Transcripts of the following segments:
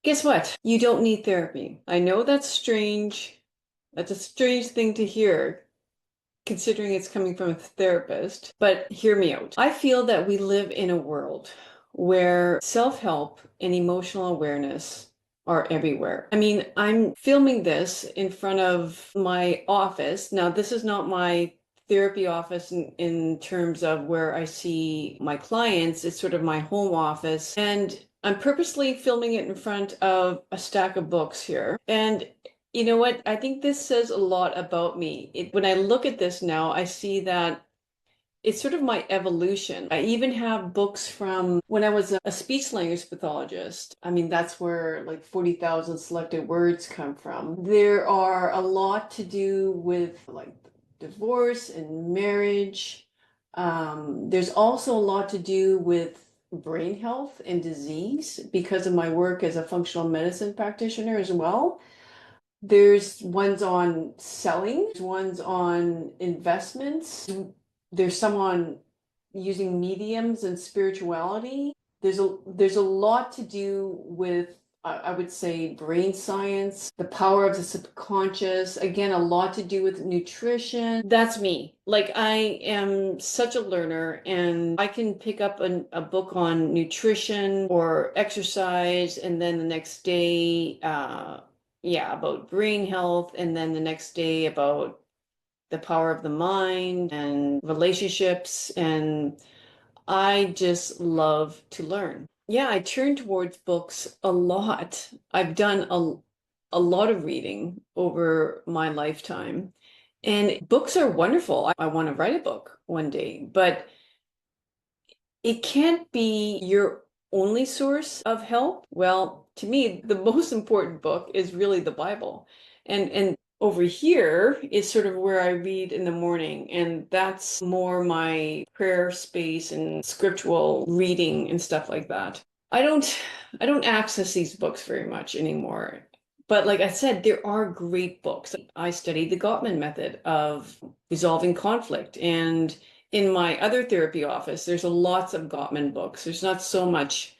Guess what? You don't need therapy. I know that's strange. That's a strange thing to hear, considering it's coming from a therapist, but hear me out. I feel that we live in a world where self-help and emotional awareness are everywhere. I mean, I'm filming this in front of my office. Now, this is not my therapy office in terms of where I see my clients. It's sort of my home office. And I'm purposely filming it in front of a stack of books here. And you know what? I think this says a lot about me. When I look at this now, I see that it's sort of my evolution. I even have books from when I was a speech language pathologist. I mean, that's where like 40,000 selected words come from. There are a lot to do with like divorce and marriage. There's also a lot to do with brain health and disease because of my work as a functional medicine practitioner as well. There's ones on selling, there's ones on investments, there's some on using mediums and spirituality. There's a lot to do with I would say brain science, the power of the subconscious, again, a lot to do with nutrition. That's me. Like I am such a learner and I can pick up a book on nutrition or exercise and then the next day yeah, about brain health, and then the next day about the power of the mind and relationships. And I just love to learn. Yeah, I turn towards books a lot. I've done a lot of reading over my lifetime, and books are wonderful. I want to write a book one day, but it can't be your only source of help. Well, to me, the most important book is really the Bible. And over here is sort of where I read in the morning, and that's more my prayer space and scriptural reading and stuff like that. I don't I don't access these books very much anymore. But like I said, there are great books. I studied the Gottman method of resolving conflict, and in my other therapy office, there's a lots of Gottman books. There's not so much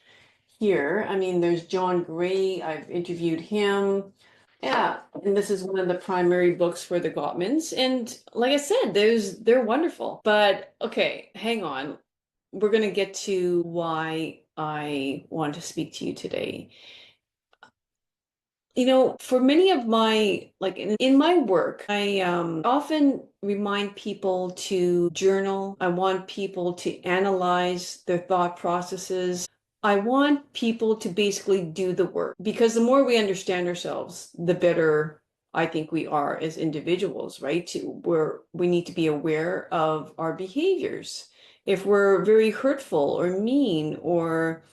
here. I mean, there's John Gray. I've interviewed him. Yeah, and this is one of the primary books for the Gottmans. And like I said, they're wonderful. But okay, hang on. We're going to get to why I want to speak to you today. You know, for many of my, like in my work, I often remind people to journal. I want people to analyze their thought processes. I want people to basically do the work because the more we understand ourselves, the better I think we are as individuals, right? We need to be aware of our behaviors. If we're very hurtful or mean or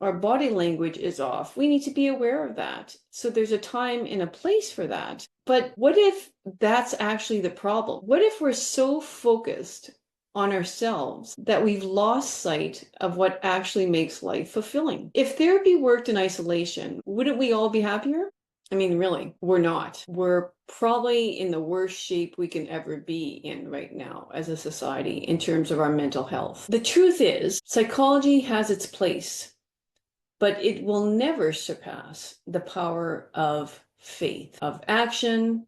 our body language is off. We need to be aware of that. So there's a time and a place for that. But what if that's actually the problem? What if we're so focused on ourselves that we've lost sight of what actually makes life fulfilling? If therapy worked in isolation, wouldn't we all be happier? I mean, really, we're not. We're probably in the worst shape we can ever be in right now as a society in terms of our mental health. The truth is, psychology has its place, but it will never surpass the power of faith, of action,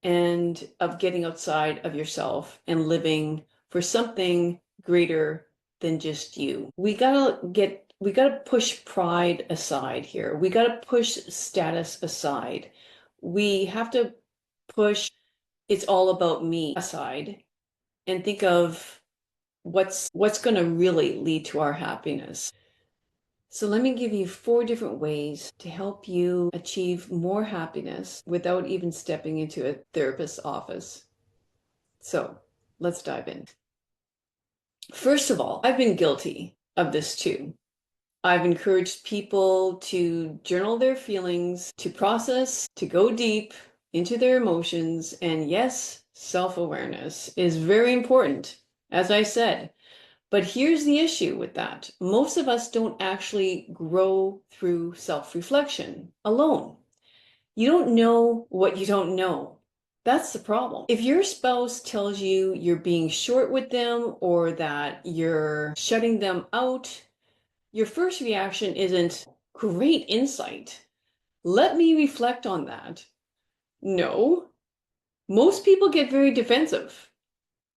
and of getting outside of yourself and living for something greater than just you. We gotta push pride aside here. We gotta push status aside. We have to push it's all about me aside and think of what's going to really lead to our happiness. So let me give you 4 different ways to help you achieve more happiness without even stepping into a therapist's office. So let's dive in. First of all, I've been guilty of this too. I've encouraged people to journal their feelings, to process, to go deep into their emotions. And yes, self-awareness is very important, as I said. But here's the issue with that. Most of us don't actually grow through self-reflection alone. You don't know what you don't know. That's the problem. If your spouse tells you you're being short with them or that you're shutting them out, your first reaction isn't, Great insight. Let me reflect on that. No, most people get very defensive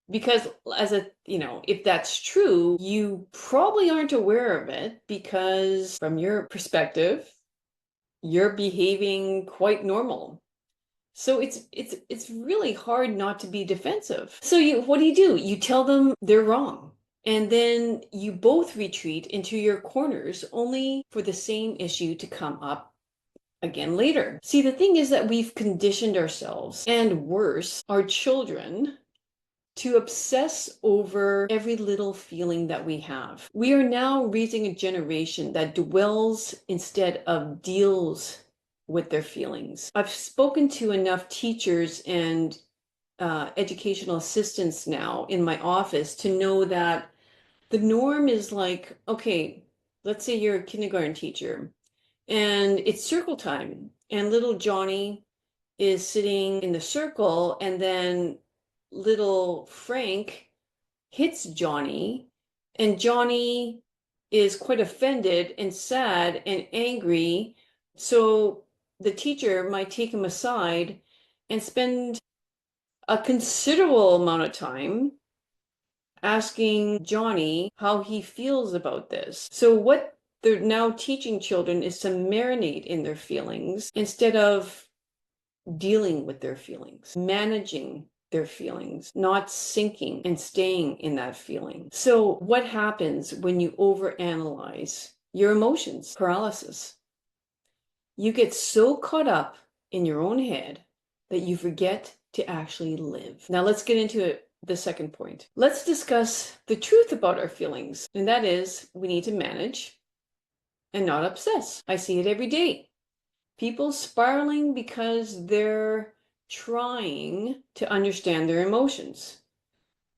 because if that's true, you probably aren't aware of it because from your perspective, you're behaving quite normal. So it's really hard not to be defensive. So what do? You tell them they're wrong. And then you both retreat into your corners only for the same issue to come up again later. See, the thing is that we've conditioned ourselves, and worse, our children, to obsess over every little feeling that we have. We are now raising a generation that dwells instead of deals with their feelings. I've spoken to enough teachers and educational assistants now in my office to know that the norm is like, okay, let's say you're a kindergarten teacher and it's circle time, and little Johnny is sitting in the circle, and then little Frank hits Johnny, and Johnny is quite offended and sad and angry. So the teacher might take him aside and spend a considerable amount of time asking Johnny how he feels about this. So what they're now teaching children is to marinate in their feelings instead of dealing with their feelings, managing their feelings, not sinking and staying in that feeling. So what happens when you overanalyze your emotions? Paralysis. You get so caught up in your own head that you forget to actually live. Now let's get into it. The second point. Let's discuss the truth about our feelings, and that is we need to manage and not obsess. I see it every day. People spiraling because they're trying to understand their emotions.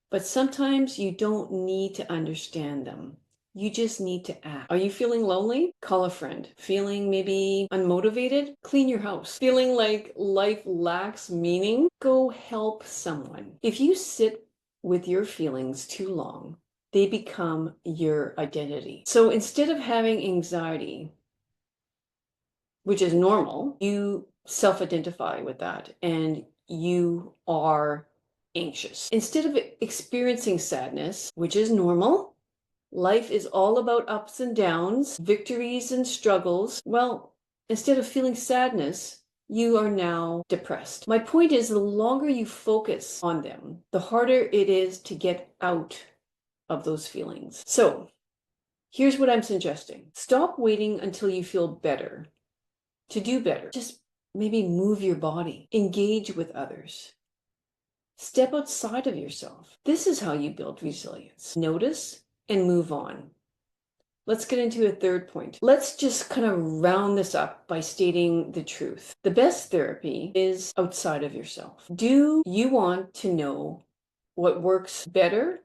But sometimes you don't need to understand them. You just need to act. Are you feeling lonely? Call a friend. Feeling maybe unmotivated? Clean your house. Feeling like life lacks meaning? Go help someone. If you sit with your feelings too long, they become your identity. So instead of having anxiety, which is normal, you self-identify with that and you are anxious. Instead of experiencing sadness, which is normal, life is all about ups and downs, victories and struggles. Well, instead of feeling sadness, you are now depressed. My point is, the longer you focus on them, the harder it is to get out of those feelings. So here's what I'm suggesting. Stop waiting until you feel better to do better. Just maybe move your body, engage with others. Step outside of yourself. This is how you build resilience. Notice and move on. Let's get into a third point. Let's just kind of round this up by stating the truth. The best therapy is outside of yourself. Do you want to know what works better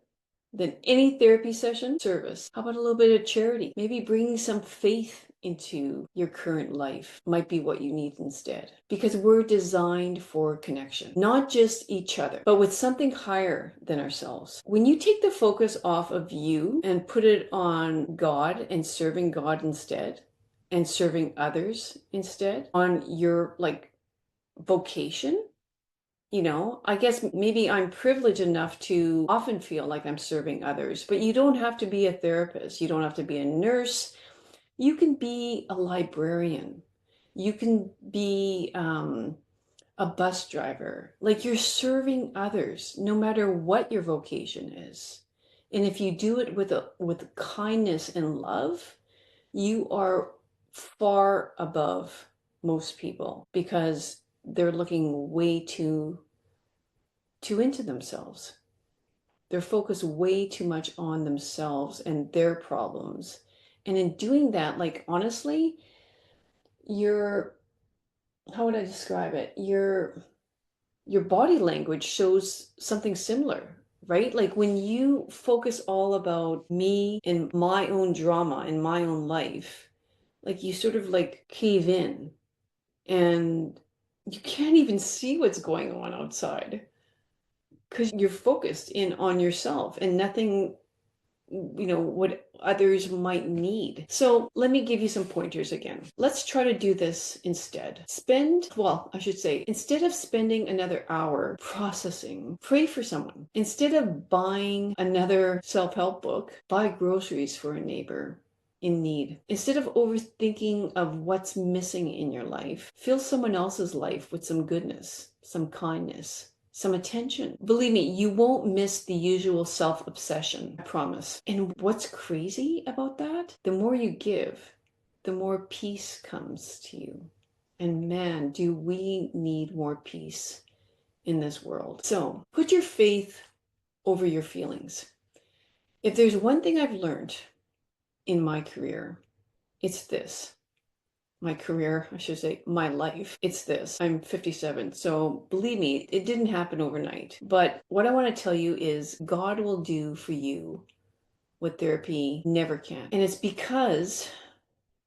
than any therapy session? Service. How about a little bit of charity? Maybe bringing some faith into your current life might be what you need instead. Because we're designed for connection, not just each other, but with something higher than ourselves. When you take the focus off of you and put it on God and serving God instead, and serving others instead, on your vocation, I guess maybe I'm privileged enough to often feel like I'm serving others, but you don't have to be a therapist. You don't have to be a nurse. You can be a librarian. You can be a bus driver. Like, you're serving others, no matter what your vocation is. And if you do it with kindness and love, you are far above most people because they're looking way too into themselves. They're focused way too much on themselves and their problems. And in doing that, honestly, your how would I describe it? Your body language shows something similar, right? Like when you focus all about me and my own drama and my own life, like you sort of cave in and you can't even see what's going on outside because you're focused in on yourself and nothing what others might need. So let me give you some pointers again. Let's try to do this instead. Instead of spending another hour processing, pray for someone. Instead of buying another self-help book, buy groceries for a neighbor in need. Instead of overthinking of what's missing in your life, fill someone else's life with some goodness, some kindness, some attention. Believe me, you won't miss the usual self-obsession, I promise. And what's crazy about that? The more you give, the more peace comes to you. And man, do we need more peace in this world. So put your faith over your feelings. If there's one thing I've learned in my career, it's this. My life. It's this. I'm 57. So believe me, it didn't happen overnight. But what I want to tell you is God will do for you what therapy never can. And it's because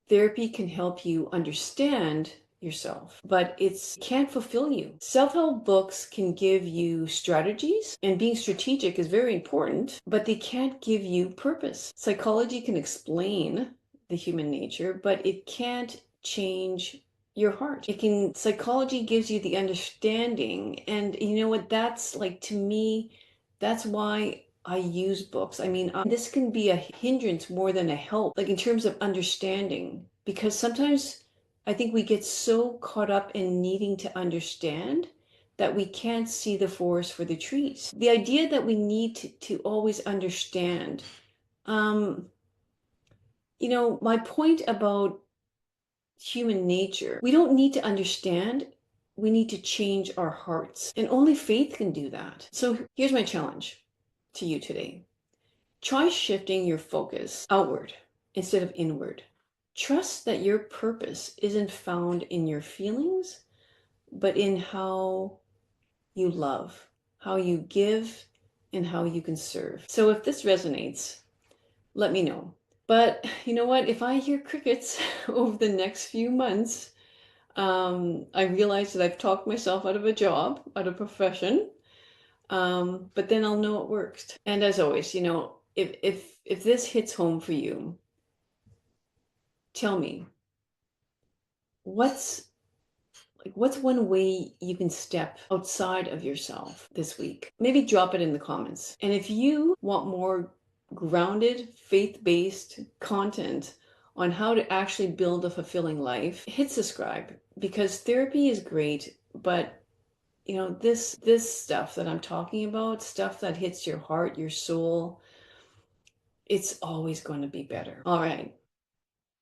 therapy can help you understand yourself, but it can't fulfill you. Self-help books can give you strategies, and being strategic is very important, but they can't give you purpose. Psychology can explain the human nature, but it can't change your heart. Psychology gives you the understanding, and you know what? That's like, to me, that's why I use books. I mean, this can be a hindrance more than a help, like in terms of understanding, because sometimes I think we get so caught up in needing to understand that we can't see the forest for the trees. The idea that we need to always understand. My point about human nature, we don't need to understand. We need to change our hearts, and only faith can do that. So here's my challenge to you today. Try shifting your focus outward instead of inward. Trust that your purpose isn't found in your feelings, but in how you love, how you give, and how you can serve. So if this resonates, let me know. But you know what? If I hear crickets over the next few months, I realize that I've talked myself out of a job, out of a profession. But then I'll know it works. And as always, if this hits home for you, tell me what's one way you can step outside of yourself this week? Maybe drop it in the comments. And if you want more grounded, faith-based content on how to actually build a fulfilling life, hit subscribe, because therapy is great, but this stuff that I'm talking about, stuff that hits your heart, your soul, it's always going to be better. All right.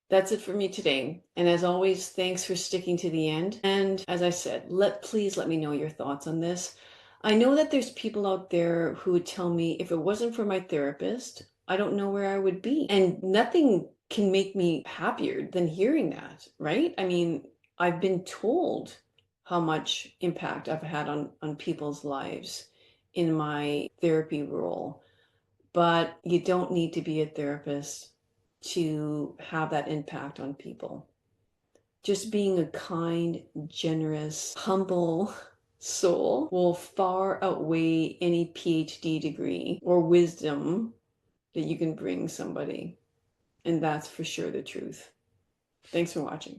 That's it for me today. And as always, thanks for sticking to the end. And as I said, please let me know your thoughts on this. I know that there's people out there who would tell me, if it wasn't for my therapist, I don't know where I would be. And nothing can make me happier than hearing that, right? I mean, I've been told how much impact I've had on people's lives in my therapy role. But you don't need to be a therapist to have that impact on people. Just being a kind, generous, humble soul will far outweigh any PhD degree or wisdom that you can bring somebody. And that's for sure the truth. Thanks for watching.